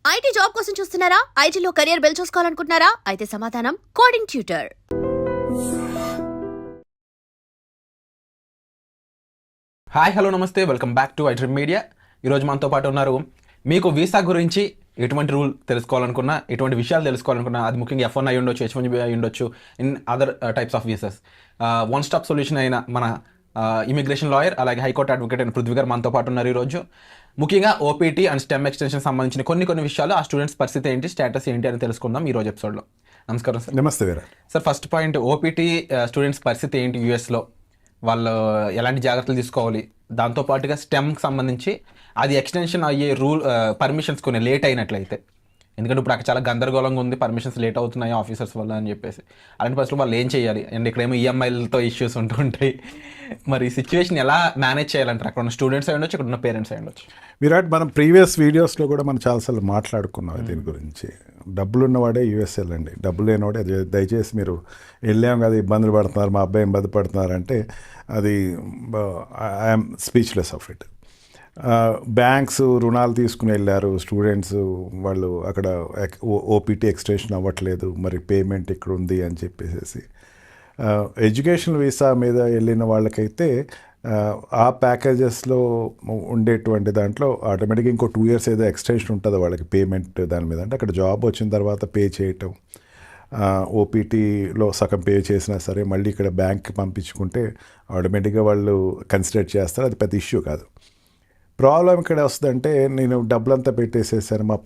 IT job కోసం చూస్తున్నారా? ఐటీలో కెరియర్ బిల్డ్ చూసుకోవాలనుకుంటున్నారా? అయితే సమాధానం కోడింగ్ ట్యూటర్. హాయ్ హలో నమస్తే, welcome back to iDream media. ఈరోజు మనతో పాటు ఉన్నారు. మీకు వీసా గురించి ఎటువంటి రూల్ తెలుసుకోవాలనుకున్నా, ఎటువంటి విషయాలు తెలుసుకోవాలనుకున్నా, అది ముఖ్యంగా F1 అయి ఉండొచ్చు, H1B అయి ఉండొచ్చు, in other types of visas one stop solution అయిన మన ఇమిగ్రేషన్ లాయర్ అలాగే హైకోర్టు అడ్వకేట్ అయిన పృథ్వీ గారు మనతో పాటు ఉన్నారు. ఈరోజు ముఖ్యంగా ఓపీటీ అండ్ స్టెమ్ ఎక్స్టెన్షన్ సంబంధించిన కొన్ని విషయాలు, ఆ స్టూడెంట్స్ పరిస్థితి ఏంటి, స్టేటస్ ఏంటి అని తెలుసుకుందాం ఈరోజు ఎపిసోడ్లో. నమస్కారం సార్. నమస్తే Veera. Sir, first point, OPT students పరిస్థితి ఏంటి యూఎస్లో, వాళ్ళు ఎలాంటి జాగ్రత్తలు తీసుకోవాలి, దాంతోపాటుగా స్టెమ్కి సంబంధించి అది ఎక్స్టెన్షన్ అయ్యే రూల్ పర్మిషన్స్ కొన్ని లేట్ అయినట్లయితే, ఎందుకంటే ఇప్పుడు అక్కడ చాలా గందరగోళంగా ఉంది, పర్మిషన్స్ లేట్ అవుతున్నాయి ఆఫీసర్స్ వల్ల అని చెప్పేసి, అలాంటి పరిస్థితులు వాళ్ళు ఏం చేయాలి, అండ్ ఇక్కడేమో ఈఎంఐలతో ఇష్యూస్ ఉంటుంటాయి, మరి ఈ సిచ్యువేషన్ ఎలా మేనేజ్ చేయాలంటారు? అక్కడ ఉన్న స్టూడెంట్స్ అయి ఉండొచ్చు, ఇక్కడ ఉన్న పేరెంట్స్ అయి ఉండొచ్చు. విరాట్, మనం ప్రీవియస్ వీడియోస్లో కూడా మనం చాలాసార్లు మాట్లాడుకున్నాం దీని గురించి. డబ్బులు ఉన్నవాడే యూఎస్ వెళ్ళండి, డబ్బులు లేనివాడే దయచేసి మీరు వెళ్ళాం కదా ఇబ్బందులు పడుతున్నారు, మా అబ్బాయి ఇబ్బంది పడుతున్నారు అంటే అది I'm speechless of it. Banks రుణాలు తీసుకుని వెళ్ళారు స్టూడెంట్స్, వాళ్ళు అక్కడ ఓపీటీ ఎక్స్టెన్షన్ అవ్వట్లేదు, మరి పేమెంట్ ఇక్కడ ఉంది అని చెప్పేసి. ఎడ్యుకేషన్ వీసా మీద వెళ్ళిన వాళ్ళకైతే ఆ ప్యాకేజెస్లో ఉండేటువంటి దాంట్లో ఆటోమేటిక్గా ఇంకో 2 years ఏదో ఎక్స్టెన్షన్ ఉంటుంది వాళ్ళకి పేమెంట్ దాని మీద. అంటే అక్కడ జాబ్ వచ్చిన తర్వాత పే చేయటం, ఓపీటీలో సగం పే చేసినా సరే మళ్ళీ ఇక్కడ బ్యాంక్కి పంపించుకుంటే ఆటోమేటిక్గా వాళ్ళు కన్సిడర్ చేస్తారు, అది పెద్ద ఇష్యూ కాదు. ప్రాబ్లం ఇక్కడ వస్తుందంటే, నేను డబ్బులంతా పెట్టేసేసాను, మా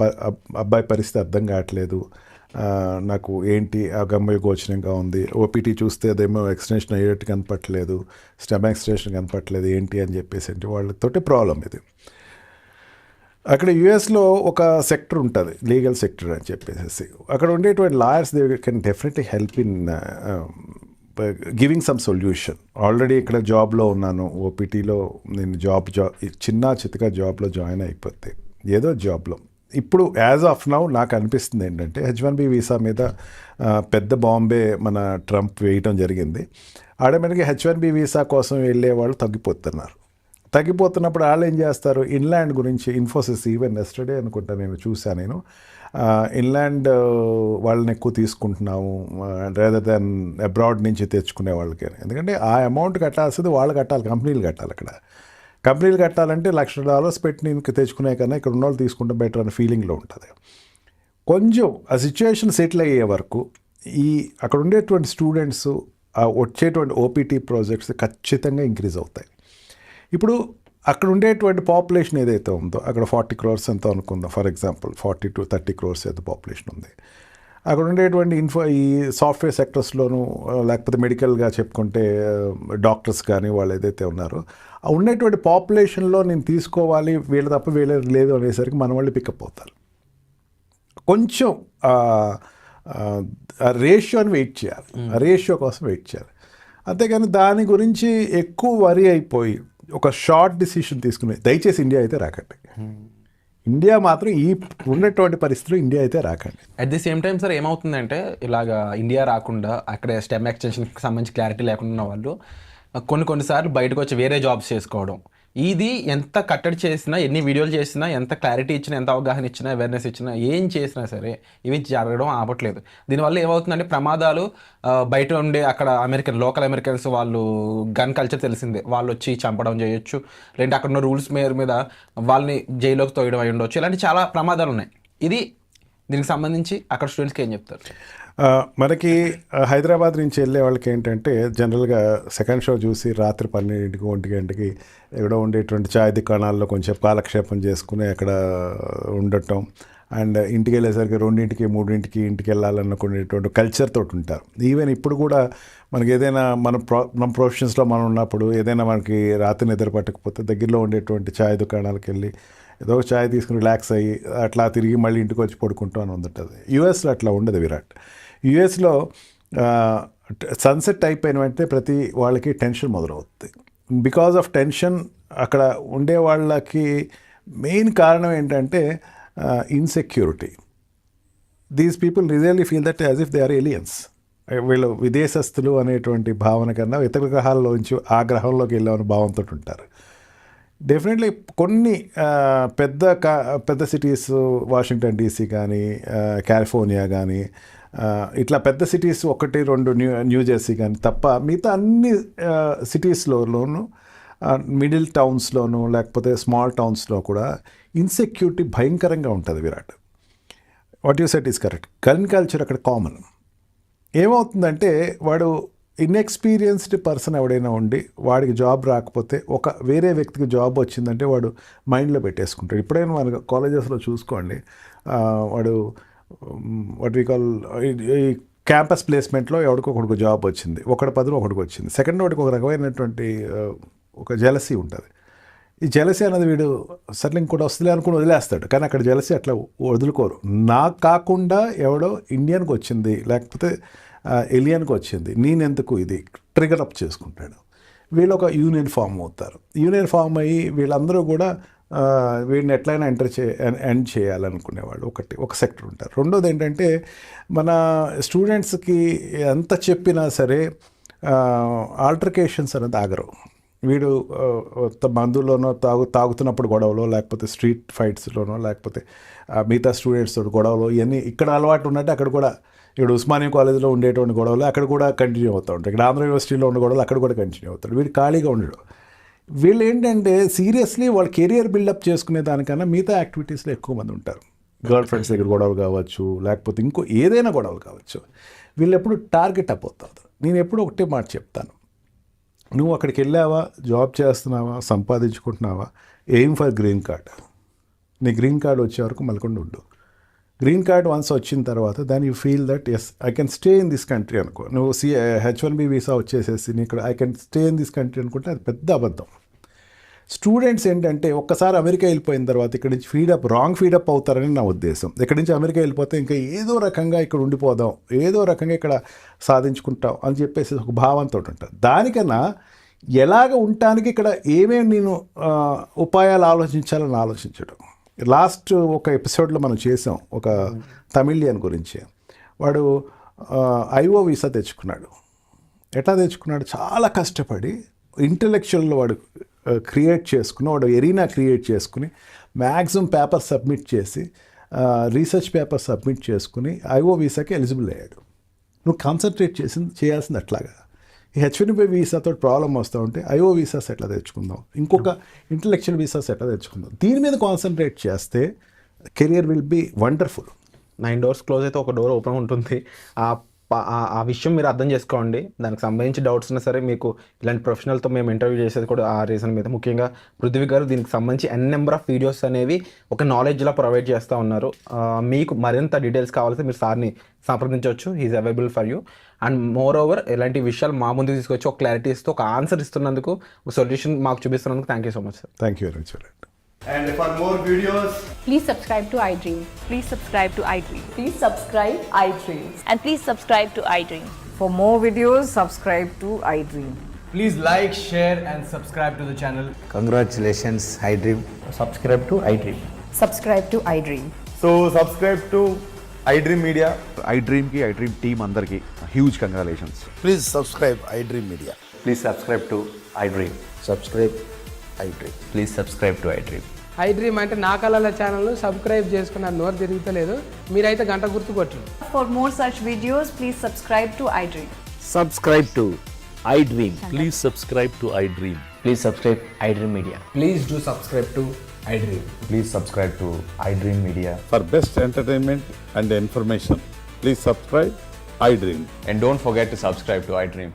అబ్బాయి పరిస్థితి అర్థం కావట్లేదు, నాకు ఏంటి అగమ్య గోచరంగా ఉంది, ఓపీటీ చూస్తే అదేమో ఎక్స్టెన్షన్ అయ్యేట్టు కనపట్లేదు, స్టెమ్ ఎక్స్టెన్షన్ కనపట్లేదు, ఏంటి అని చెప్పేసి అంటే వాళ్ళతోటి ప్రాబ్లం ఇది. అక్కడ యుఎస్లో ఒక సెక్టర్ ఉంటుంది, లీగల్ సెక్టర్ అని చెప్పేసి. అక్కడ ఉండేటువంటి lawyers they can definitely help in giving some solution. Already ఇక్కడ జాబ్లో ఉన్నాను, ఓపీటీలో నేను చిన్న చితక జాబ్లో జాయిన్ అయిపోతే ఏదో జాబ్లో. ఇప్పుడు యాజ్ ఆఫ్ నౌ నాకు అనిపిస్తుంది ఏంటంటే, H1B వీసా మీద పెద్ద బాంబే మన ట్రంప్ వేయటం జరిగింది. ఆటోమేటిక్గా H1B వీసా కోసం వెళ్ళే వాళ్ళు తగ్గిపోతున్నప్పుడు వాళ్ళు ఏం చేస్తారు, ఇన్లాండ్ గురించి ఇన్ఫోసిస్ ఈవెన్ ఎస్టర్డే అనుకుంటా నేను చూశాను, నేను ఇన్లాండ్ వాళ్ళని ఎక్కువ తీసుకుంటున్నాము రేదర్ దాన్ అబ్రాడ్ నుంచి తెచ్చుకునే వాళ్ళకి. ఎందుకంటే ఆ అమౌంట్ కట్టాల్సింది వాళ్ళు కట్టాలి, కంపెనీలు కట్టాలి. అక్కడ కంపెనీలు కట్టాలంటే $1,00,000 పెట్టి నేను తెచ్చుకునే కన్నా ఇక్కడ ఉన్న వాళ్ళు తీసుకుంటే బెటర్ అనే ఫీలింగ్లో ఉంటుంది. కొంచెం ఆ సిచ్యువేషన్ సెటిల్ అయ్యే వరకు అక్కడ ఉండేటువంటి స్టూడెంట్స్ వచ్చేటువంటి ఓపీటీ ప్రాజెక్ట్స్ ఖచ్చితంగా ఇంక్రీజ్ అవుతాయి. ఇప్పుడు అక్కడ ఉండేటువంటి పాపులేషన్ ఏదైతే ఉందో, అక్కడ 40 crores ఎంతో అనుకుందాం, ఫర్ ఎగ్జాంపుల్ 40 to 30 crores ఏదో పాపులేషన్ ఉంది. అక్కడ ఉండేటువంటి ఈ సాఫ్ట్వేర్ సెక్టర్స్లోనూ లేకపోతే మెడికల్గా చెప్పుకుంటే డాక్టర్స్ కానీ వాళ్ళు ఏదైతే ఉన్నారో, ఆ ఉండేటువంటి పాపులేషన్లో నేను తీసుకోవాలి, వీళ్ళు తప్ప వీళ్ళు లేదు అనేసరికి మన వాళ్ళు పికప్ అవుతారు. కొంచెం ఆ రేషియోని వెయిట్ చేయాలి, ఆ రేషియో కోసం వెయిట్ చేయాలి. అంతేగాని దాని గురించి ఎక్కువ వరి అయిపోయి ఒక షార్ట్ డిసిషన్ తీసుకుని దయచేసి ఇండియా అయితే రాకండి. ఇండియా మాత్రం ఈ ఉన్నటువంటి పరిస్థితులు ఇండియా అయితే రాకండి. At the same time sir, ఏమవుతుందంటే ఇలాగా ఇండియా రాకుండా అక్కడ స్టెమ్ ఎక్స్టెన్షన్కి సంబంధించి క్లారిటీ లేకుండా ఉన్న వాళ్ళు కొన్నిసార్లు బయటకు వచ్చి వేరే జాబ్స్ చేసుకోవడం, ఇది ఎంత కట్టడి చేసినా, ఎన్ని వీడియోలు చేసినా, ఎంత క్లారిటీ ఇచ్చినా, ఎంత అవగాహన ఇచ్చినా, అవేర్నెస్ ఇచ్చినా, ఏం చేసినా సరే ఇవి జరగడం ఆపట్లేదు. దీనివల్ల ఏమవుతుందంటే ప్రమాదాలు బయట ఉండే అక్కడ లోకల్ అమెరికన్స్ వాళ్ళు గన్ కల్చర్ తెలిసిందే, వాళ్ళు వచ్చి చంపడం చేయొచ్చు, లేదంటే అక్కడ ఉన్న రూల్స్ మీద వాళ్ళని జైల్లోకి తోయడం అయి ఉండొచ్చు, ఇలాంటి చాలా ప్రమాదాలు ఉన్నాయి. దీనికి సంబంధించి అక్కడ స్టూడెంట్స్కి ఏం చెప్తారు? మనకి హైదరాబాద్ నుంచి వెళ్ళే వాళ్ళకి ఏంటంటే జనరల్గా సెకండ్ షో చూసి రాత్రి 12 1 గంటకి ఎక్కడో ఉండేటువంటి ఛాయ్ దుకాణాల్లో కొంచెం కాలక్షేపం చేసుకుని అక్కడ ఉండటం, అండ్ ఇంటికి వెళ్ళేసరికి 2 3 ఇంటికి వెళ్ళాలనుకునేటువంటి కల్చర్ తోటి ఉంటారు. ఈవెన్ ఇప్పుడు కూడా మనకి ఏదైనా మన ప్రొఫెషన్స్లో మనం ఉన్నప్పుడు ఏదైనా మనకి రాత్రి నిద్ర పట్టకపోతే దగ్గరలో ఉండేటువంటి ఛాయ్ దుకాణాలకు వెళ్ళి ఏదో ఒక ఛాయ్ తీసుకుని రిలాక్స్ అయ్యి అట్లా తిరిగి మళ్ళీ ఇంటికి వచ్చి పడుకుంటూ అని ఉంటుంది. యూఎస్లో అట్లా ఉండదు విరాట్. యూఎస్లో సన్సెట్ అయిపోయిన వెంటనే ప్రతి వాళ్ళకి టెన్షన్ మొదలవుతుంది. బికాజ్ ఆఫ్ టెన్షన్ అక్కడ ఉండే వాళ్ళకి మెయిన్ కారణం ఏంటంటే insecurity. These people really feel that as if they are aliens. వీళ్ళు విదేశస్తులు అనేటువంటి భావన కన్నా ఇతర గ్రహాల్లోంచి ఆ గ్రహంలోకి వెళ్ళామని భావంతో ఉంటారు. డెఫినెట్లీ కొన్ని పెద్ద సిటీస్, వాషింగ్టన్ డీసీ కానీ, కాలిఫోర్నియా కానీ, ఇట్లా పెద్ద సిటీస్ 1-2 న్యూ జెర్సీ కానీ తప్ప మిగతా అన్ని సిటీస్లోనూ, మిడిల్ టౌన్స్లోనూ లేకపోతే స్మాల్ టౌన్స్లో కూడా ఇన్సెక్యూరిటీ భయంకరంగా ఉంటుంది. Virat, what you set is correct. Gun culture అక్కడ కామన్. ఏమవుతుందంటే వాడు ఇన్ఎక్స్పీరియన్స్డ్ పర్సన్ ఎవడైనా ఉండి వాడికి జాబ్ రాకపోతే వేరే వ్యక్తికి జాబ్ వచ్చిందంటే వాడు మైండ్లో పెట్టేసుకుంటాడు. ఇప్పుడైనా మన కాలేజెస్లో చూసుకోండి, వాడు వాట్ వీ కాల్ ఈ క్యాంపస్ ప్లేస్మెంట్లో ఎవడికి ఒకడికి జాబ్ వచ్చింది, ఒకటి పదులు ఒకడికి వచ్చింది. సెకండ్ వాడికి ఒక రకమైనటువంటి ఒక జెలసీ ఉంటుంది. ఈ జెలసీ అనేది వీడు సర్లే ఇంకోటి వస్తుంది అనుకుని వదిలేస్తాడు, కానీ అక్కడ జెలసీ అట్లా వదులుకోరు. నాకు కాకుండా ఎవడో ఇండియన్కి వచ్చింది లేకపోతే ఎలియన్కి వచ్చింది, నేనెందుకు, ఇది ట్రిగర్ అప్ చేసుకుంటాడు. వీళ్ళు ఒక యూనియన్ ఫామ్ అవుతారు. యూనియన్ ఫామ్ అయ్యి వీళ్ళందరూ కూడా వీడిని ఎట్లయినా ఎండ్ చేయాలనుకునేవాళ్ళు ఒక సెక్టర్ ఉంటారు. రెండోది ఏంటంటే మన స్టూడెంట్స్కి ఎంత చెప్పినా సరే ఆల్టర్కేషన్స్ అనేది ఆగరు. వీడు మందులోనో తాగుతున్నప్పుడు గొడవలో, లేకపోతే స్ట్రీట్ ఫైట్స్లోనో, లేకపోతే మిగతా స్టూడెంట్స్ తోటి గొడవలు, ఇవన్నీ ఇక్కడ అలవాటు ఉన్నట్టు అక్కడ కూడా ఇక్కడ ఉస్మానియా కాలేజీలో ఉండేటువంటి గొడవలు అక్కడ కూడా కంటిన్యూ అవుతూ ఉంటాయి. ఇక్కడ ఆంధ్ర యూనివర్సిటీలో ఉన్న గొడవలు అక్కడ కూడా కంటిన్యూ అవుతాడు. వీడు ఖాళీగా ఉండడు. వీళ్ళు ఏంటంటే సీరియస్లీ వాళ్ళ కెరియర్ బిల్డప్ చేసుకునే దానికన్నా మిగతా యాక్టివిటీస్లో ఎక్కువ మంది ఉంటారు. గర్ల్ ఫ్రెండ్స్ దగ్గర గొడవలు కావచ్చు, లేకపోతే ఇంకో ఏదైనా గొడవలు కావచ్చు. వీళ్ళు ఎప్పుడు టార్గెట్ అయిపోతారు. నేను ఎప్పుడు ఒకటే మాట చెప్తాను, నువ్వు అక్కడికి వెళ్ళావా, జాబ్ చేస్తున్నావా, సంపాదించుకుంటున్నావా, ఎయిమ్ ఫర్ గ్రీన్ కార్డ్. నీ గ్రీన్ కార్డ్ వచ్చే వరకు మలకుండా ఉండు. గ్రీన్ కార్డ్ వన్స్ వచ్చిన తర్వాత దాన్ని you feel that yes I can stay in this country అనుకో. నువ్వు H1B వీసా వచ్చేసేసి నీ ఇక్కడ I can stay in this country అనుకుంటే అది పెద్ద అబద్ధం. స్టూడెంట్స్ ఏంటంటే ఒక్కసారి అమెరికా వెళ్ళిపోయిన తర్వాత ఇక్కడ నుంచి రాంగ్ ఫీడప్ అవుతారని నా ఉద్దేశం. ఇక్కడి నుంచి అమెరికా వెళ్ళిపోతే ఇంకా ఏదో రకంగా ఇక్కడ ఉండిపోదాం, ఏదో రకంగా ఇక్కడ సాధించుకుంటాం అని చెప్పేసి ఒక భావంతో ఉంటారు. దానికన్నా ఎలాగ ఉండటానికి ఇక్కడ ఏమేమి నేను ఉపాయాలు ఆలోచించాలని ఆలోచించడం. లాస్ట్ ఒక ఎపిసోడ్లో మనం చేసాం ఒక తమిళియన్ గురించి. వాడు IO వీసా తెచ్చుకున్నాడు. ఎట్లా తెచ్చుకున్నాడు? చాలా కష్టపడి ఇంటలెక్చువల్ వాడు క్రియేట్ చేసుకుని, వాడు ఎరీనా క్రియేట్ చేసుకుని, మ్యాక్సిమం పేపర్ సబ్మిట్ చేసి, రీసెర్చ్ పేపర్ సబ్మిట్ చేసుకుని IO వీసాకి ఎలిజిబుల్ అయ్యాడు. నువ్వు కాన్సన్ట్రేట్ చేయాల్సింది అట్లాగా. ఈ H1B వీసాతో ప్రాబ్లం వస్తూ ఉంటే IO వీసాస్ ఎట్లా తెచ్చుకుందాం, ఇంకొక ఇంటలెక్చువల్ వీసాస్ ఎట్లా తెచ్చుకుందాం, దీని మీద కాన్సన్ట్రేట్ చేస్తే career will be wonderful. 9 doors close అయితే ఒక డోర్ ఓపెన్ ఉంటుంది. ఆ విషయం మీరు అర్థం చేసుకోండి. దానికి సంబంధించి డౌట్స్ ఉన్నా సరే మీకు ఇలాంటి ప్రొఫెషనల్తో మేము ఇంటర్వ్యూ చేసేది కూడా ఆ రీజన్ మీద. ముఖ్యంగా పృథ్వీ గారు దీనికి సంబంధించి నెంబర్ ఆఫ్ వీడియోస్ అనేవి ఒక నాలెడ్జ్లా ప్రొవైడ్ చేస్తూ ఉన్నారు. మీకు మరింత డీటెయిల్స్ కావాలంటే మీరు సార్ని సంప్రదించవచ్చు. He's available for you. And moreover ఇలాంటి విషయాలు మా ముందుకు తీసుకొచ్చి ఒక క్లారిటీ ఇస్తూ ఒక ఆన్సర్ ఇస్తున్నందుకు, ఒక సొల్యూషన్ మాకు చూపిస్తున్నందుకు thank you so much sir. Thank you very much. And for more videos, Please subscribe to iDream. Please subscribe to iDream. Please subscribe iDream. And please subscribe to iDream. For more videos, subscribe to iDream. please like, share and subscribe to the channel. Congratulations, iDream. Subscribe to iDream. Subscribe to iDream. So subscribe to iDream Media. iDream की iDream team अंदर की huge congratulations. Please subscribe iDream Media. Please subscribe to iDream. Subscribe iDream. Please subscribe to iDream. iDream అంటే నా కళల ఛానల్ను subscribe చేసుకున్న నోరు తిరుగుతలేదు. మీరైతే గంట గుర్తు కొట్టండి. For more such videos, please subscribe to iDream. Subscribe to iDream. Please subscribe to iDream. Please subscribe iDream Media. Please do subscribe to iDream. Please subscribe to iDream Media. For best entertainment and information, please subscribe iDream. And don't forget to subscribe to iDream.